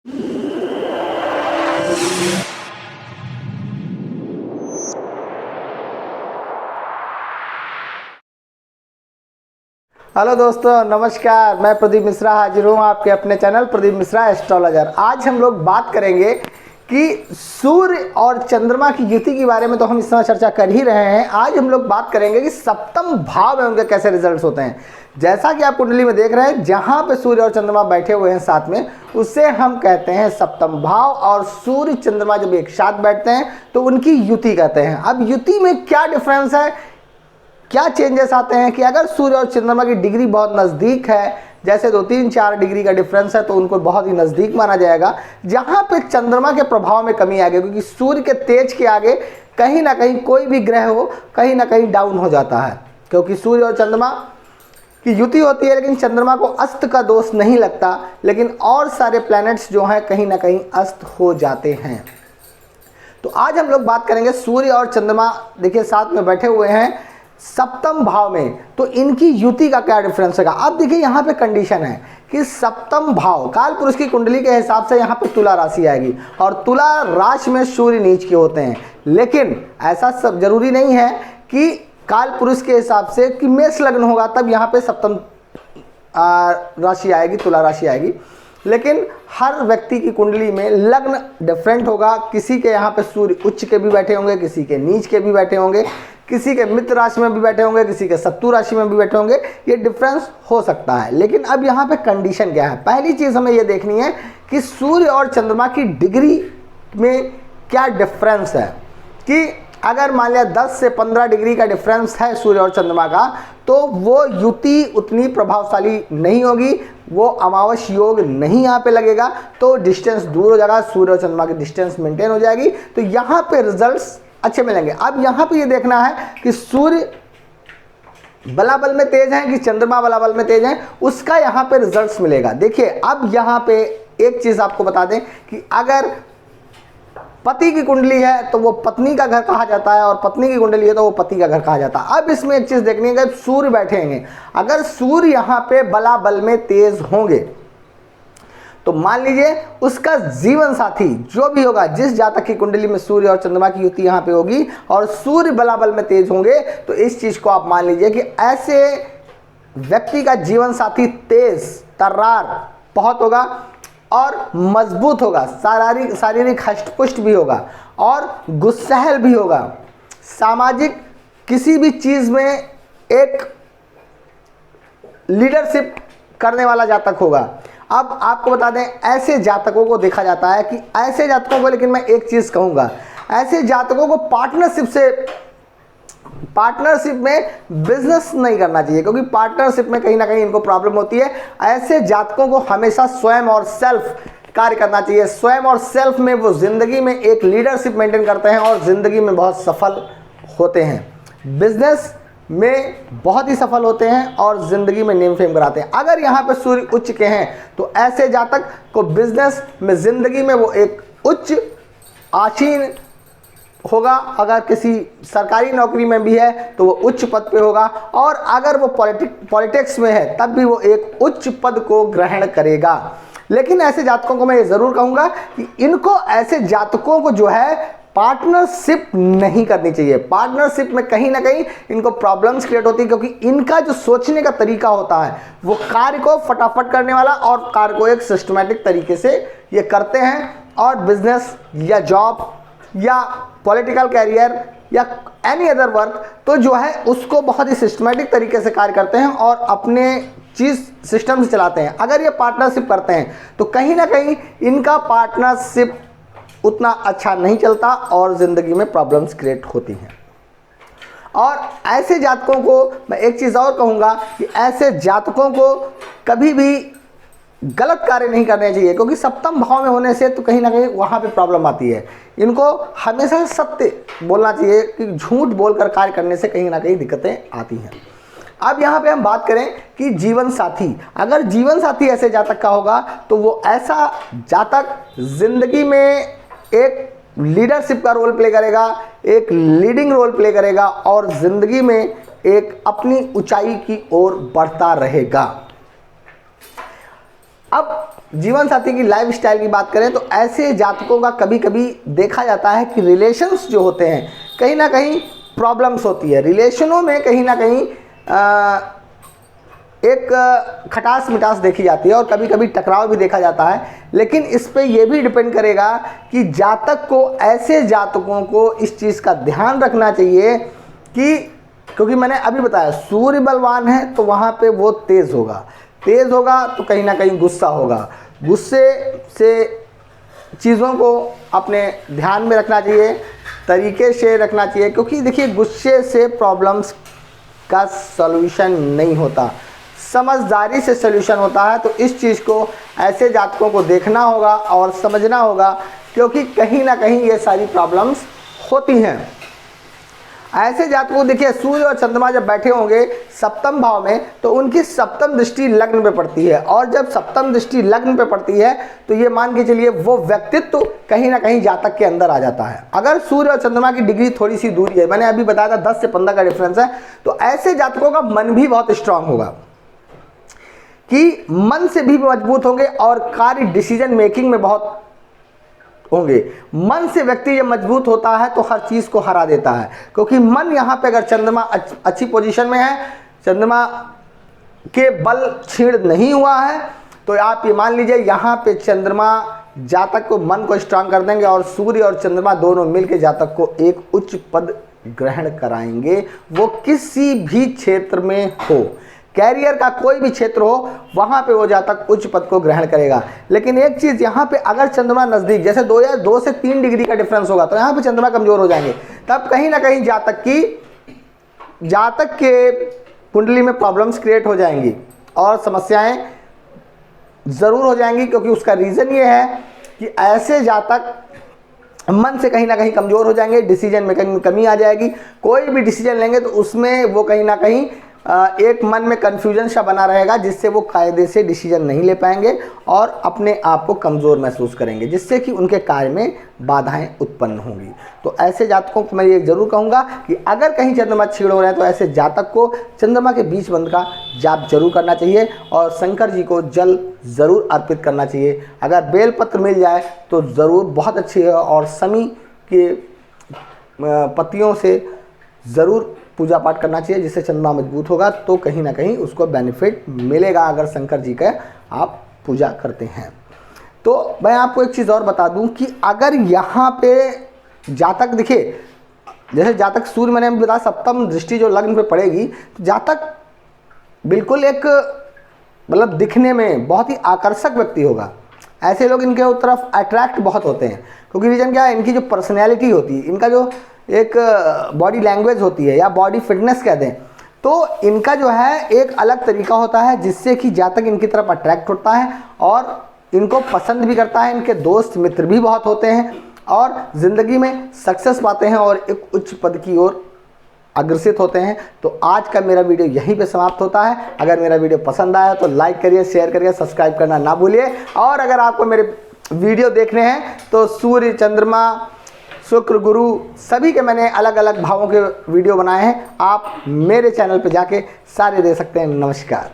Hello दोस्तों, नमस्कार। मैं प्रदीप मिश्रा हाजिर हूँ आपके अपने चैनल प्रदीप मिश्रा एस्ट्रोलॉजर। आज हम लोग बात करेंगे कि सूर्य और चंद्रमा की युति के बारे में। तो हम इस समय चर्चा कर ही रहे हैं। आज हम लोग बात करेंगे कि सप्तम भाव में उनके कैसे रिजल्ट्स होते हैं। जैसा कि आप कुंडली में देख रहे हैं, जहाँ पे सूर्य और चंद्रमा बैठे हुए हैं साथ में, उसे हम कहते हैं सप्तम भाव। और सूर्य चंद्रमा जब एक साथ बैठते हैं तो उनकी युति कहते हैं। अब युति में क्या डिफरेंस है, क्या चेंजेस आते हैं कि अगर सूर्य और चंद्रमा की डिग्री बहुत नज़दीक है, जैसे 2-3-4 डिग्री का डिफरेंस है, तो उनको बहुत ही नज़दीक माना जाएगा। जहाँ पे चंद्रमा के प्रभाव में कमी आ गई, क्योंकि सूर्य के तेज के आगे कहीं ना कहीं कोई भी ग्रह हो कहीं ना कहीं डाउन हो जाता है, क्योंकि सूर्य और चंद्रमा की युति होती है। लेकिन चंद्रमा को अस्त का दोष नहीं लगता, लेकिन और सारे प्लैनेट्स जो हैं कहीं ना कहीं अस्त हो जाते हैं। तो आज हम लोग बात करेंगे सूर्य और चंद्रमा, देखिए साथ में बैठे हुए हैं सप्तम भाव में, तो इनकी युति का क्या डिफरेंस होगा। अब देखिए यहाँ पे कंडीशन है कि सप्तम भाव काल पुरुष की कुंडली के हिसाब से यहाँ पे तुला राशि आएगी, और तुला राशि में सूर्य नीच के होते हैं। लेकिन ऐसा सब जरूरी नहीं है कि काल पुरुष के हिसाब से कि मेष लग्न होगा तब यहाँ पे सप्तम राशि आएगी, तुला राशि आएगी। लेकिन हर व्यक्ति की कुंडली में लग्न डिफरेंट होगा। किसी के यहाँ पे सूर्य उच्च के भी बैठे होंगे, किसी के नीच के भी बैठे होंगे, किसी के मित्र राशि में भी बैठे होंगे, किसी के शत्रु राशि में भी बैठे होंगे। ये डिफरेंस हो सकता है। लेकिन अब यहाँ पे कंडीशन क्या है, पहली चीज़ हमें ये देखनी है कि सूर्य और चंद्रमा की डिग्री में क्या डिफरेंस है। कि अगर मान लिया 10 से 15 डिग्री का डिफरेंस है सूर्य और चंद्रमा का, तो वो युति उतनी प्रभावशाली नहीं होगी, वो अमावस्या योग नहीं यहाँ पे लगेगा, तो डिस्टेंस दूर हो जाएगा, सूर्य और चंद्रमा की डिस्टेंस मेंटेन हो जाएगी, तो यहाँ पे रिजल्ट्स अच्छे मिलेंगे। अब यहाँ पे ये देखना है कि सूर्य बलाबल में तेज है कि चंद्रमा बलाबल में तेज है, उसका यहाँ पे रिजल्ट्स मिलेगा। देखिए अब यहाँ पे एक चीज़ आपको बता दें कि अगर पति की कुंडली है तो वो पत्नी का घर कहा जाता है, और पत्नी की कुंडली है तो वो पति का घर कहा जाता है। अब इसमें एक चीज़ देखनी है कि सूर्य बैठेंगे, अगर सूर्य यहाँ पे बलाबल में तेज होंगे तो मान लीजिए उसका जीवन साथी जो भी होगा, जिस जातक की कुंडली में सूर्य और चंद्रमा की युति यहाँ पे होगी और सूर्य बलाबल में तेज होंगे, तो इस चीज़ को आप मान लीजिए कि ऐसे व्यक्ति का जीवन साथी तेज तर्रार बहुत होगा और मजबूत होगा, शारीरिक हष्टपुष्ट भी होगा और गुस्सैल भी होगा, सामाजिक किसी भी चीज़ में एक लीडरशिप करने वाला जातक होगा। अब आपको बता दें, ऐसे जातकों को देखा जाता है कि ऐसे जातकों को, लेकिन मैं एक चीज़ कहूँगा, ऐसे जातकों को पार्टनरशिप में बिजनेस नहीं करना चाहिए, क्योंकि पार्टनरशिप में कहीं ना कहीं इनको प्रॉब्लम होती है। ऐसे जातकों को हमेशा स्वयं और सेल्फ कार्य करना चाहिए। स्वयं और सेल्फ में वो ज़िंदगी में एक लीडरशिप मेंटेन करते हैं और ज़िंदगी में बहुत सफल होते हैं, बिजनेस में बहुत ही सफल होते हैं और ज़िंदगी में नेम फेम कराते हैं। अगर यहाँ पे सूर्य उच्च के हैं तो ऐसे जातक को बिजनेस में, ज़िंदगी में वो एक उच्च आसीन होगा। अगर किसी सरकारी नौकरी में भी है तो वो उच्च पद पे होगा, और अगर वो पॉलिटिक्स में है तब भी वो एक उच्च पद को ग्रहण करेगा। लेकिन ऐसे जातकों को मैं ये ज़रूर कहूँगा कि इनको, ऐसे जातकों को जो है पार्टनरशिप नहीं करनी चाहिए। पार्टनरशिप में कहीं ना कहीं इनको प्रॉब्लम्स क्रिएट होती है, क्योंकि इनका जो सोचने का तरीका होता है वो कार्य को फटाफट करने वाला और कार्य को एक सिस्टमैटिक तरीके से ये करते हैं, और बिजनेस या जॉब या पॉलिटिकल कैरियर या एनी अदर वर्क तो जो है उसको बहुत ही सिस्टमैटिक तरीके से कार्य करते हैं और अपने चीज़ सिस्टम से चलाते हैं। अगर ये पार्टनरशिप करते हैं तो कहीं ना कहीं इनका पार्टनरशिप उतना अच्छा नहीं चलता और ज़िंदगी में प्रॉब्लम्स क्रिएट होती हैं। और ऐसे जातकों को मैं एक चीज़ और कहूँगा कि ऐसे जातकों को कभी भी गलत कार्य नहीं करने चाहिए, क्योंकि सप्तम भाव में होने से तो कहीं ना कहीं वहाँ पे प्रॉब्लम आती है। इनको हमेशा सत्य बोलना चाहिए, कि झूठ बोलकर कार्य करने से कहीं ना कहीं दिक्कतें आती हैं। अब यहाँ पे हम बात करें कि जीवन साथी, अगर जीवन साथी ऐसे जातक का होगा तो वो ऐसा जातक जिंदगी में एक लीडरशिप का रोल प्ले करेगा, एक लीडिंग रोल प्ले करेगा और ज़िंदगी में एक अपनी ऊंचाई की ओर बढ़ता रहेगा। अब जीवन साथी की लाइफ स्टाइल की बात करें तो ऐसे जातकों का कभी कभी देखा जाता है कि रिलेशंस जो होते हैं कहीं ना कहीं प्रॉब्लम्स होती है, रिलेशनों में कहीं ना कहीं एक खटास मिठास देखी जाती है और कभी कभी टकराव भी देखा जाता है। लेकिन इस पे ये भी डिपेंड करेगा कि जातक को, ऐसे जातकों को इस चीज़ का ध्यान रखना चाहिए कि, क्योंकि मैंने अभी बताया सूर्य बलवान है तो वहाँ पे वो तेज़ होगा तो कहीं ना कहीं गुस्सा होगा, गुस्से से चीज़ों को अपने ध्यान में रखना चाहिए, तरीके से रखना चाहिए, क्योंकि देखिए गुस्से से प्रॉब्लम्स का सॉल्यूशन नहीं होता, समझदारी से सॉल्यूशन होता है। तो इस चीज़ को ऐसे जातकों को देखना होगा और समझना होगा, क्योंकि कहीं ना कहीं ये सारी प्रॉब्लम्स होती हैं। ऐसे जातकों देखिए सूर्य और चंद्रमा जब बैठे होंगे सप्तम भाव में तो उनकी सप्तम दृष्टि लग्न पे पड़ती है, और जब सप्तम दृष्टि लग्न पे पड़ती है तो ये मान के चलिए वो व्यक्तित्व कहीं ना कहीं जातक के अंदर आ जाता है। अगर सूर्य और चंद्रमा की डिग्री थोड़ी सी दूरी है, मैंने अभी बताया था 10 से 15 का डिफरेंस है, तो ऐसे जातकों का मन भी बहुत स्ट्रांग होगा कि मन से भी मजबूत होंगे और कार्य डिसीजन मेकिंग में बहुत होंगे। मन से व्यक्ति जब मजबूत होता है तो हर चीज़ को हरा देता है, क्योंकि मन यहाँ पे अगर चंद्रमा अच्छी पोजीशन में है, चंद्रमा के बल क्षीण नहीं हुआ है, तो आप ये मान लीजिए यहाँ पे चंद्रमा जातक को, मन को स्ट्रांग कर देंगे और सूर्य और चंद्रमा दोनों मिलकर जातक को एक उच्च पद ग्रहण कराएंगे, वो किसी भी क्षेत्र में हो, कैरियर का कोई भी क्षेत्र हो, वहां पे वो जातक उच्च पद को ग्रहण करेगा। लेकिन एक चीज यहाँ पे, अगर चंद्रमा नजदीक, जैसे 2 से 3 डिग्री का डिफरेंस होगा तो यहाँ पे चंद्रमा कमजोर हो जाएंगे, तब कहीं ना कहीं जातक के कुंडली में प्रॉब्लम्स क्रिएट हो जाएंगी और समस्याएं जरूर हो जाएंगी, क्योंकि उसका रीजन ये है कि ऐसे जातक मन से कहीं ना कहीं कमजोर हो जाएंगे, डिसीजन में कमी आ जाएगी, कोई भी डिसीजन लेंगे तो उसमें वो कहीं ना कहीं एक मन में कन्फ्यूजन सा बना रहेगा, जिससे वो कायदे से डिसीजन नहीं ले पाएंगे और अपने आप को कमज़ोर महसूस करेंगे, जिससे कि उनके कार्य में बाधाएं उत्पन्न होंगी। तो ऐसे जातकों को मैं ये जरूर कहूँगा कि अगर कहीं चंद्रमा क्षीण हो रहे हैं तो ऐसे जातक को चंद्रमा के बीच बंद का जाप जरूर करना चाहिए और शंकर जी को जल ज़रूर अर्पित करना चाहिए। अगर बेलपत्र मिल जाए तो ज़रूर बहुत अच्छी है, और समी के पत्तियों से ज़रूर पूजा पाठ करना चाहिए, जिससे चंद्रमा मजबूत होगा तो कहीं ना कहीं उसको बेनिफिट मिलेगा अगर शंकर जी का आप पूजा करते हैं। तो मैं आपको एक चीज़ और बता दूं कि अगर यहाँ पे जातक, देखिए जैसे जातक सूर्य, मैंने बताया सप्तम दृष्टि जो लग्न पे पड़ेगी तो जातक बिल्कुल एक मतलब दिखने में बहुत ही आकर्षक व्यक्ति होगा। ऐसे लोग इनके तरफ अट्रैक्ट बहुत होते हैं, क्योंकि रीज़न क्या है, इनकी जो पर्सनैलिटी होती है, इनका जो एक बॉडी लैंग्वेज होती है या बॉडी फिटनेस कह दें, तो इनका जो है एक अलग तरीका होता है, जिससे कि जातक इनकी तरफ अट्रैक्ट होता है और इनको पसंद भी करता है। इनके दोस्त मित्र भी बहुत होते हैं और ज़िंदगी में सक्सेस पाते हैं और एक उच्च पद की ओर अग्रसित होते हैं। तो आज का मेरा वीडियो यहीं पे समाप्त होता है। अगर मेरा वीडियो पसंद आया तो लाइक करिए, शेयर करिए, सब्सक्राइब करना ना भूलिए। और अगर आपको मेरे वीडियो देखने हैं तो सूर्य, चंद्रमा, शुक्र, गुरु सभी के मैंने अलग अलग भावों के वीडियो बनाए हैं, आप मेरे चैनल पे जाके सारे देख सकते हैं। नमस्कार।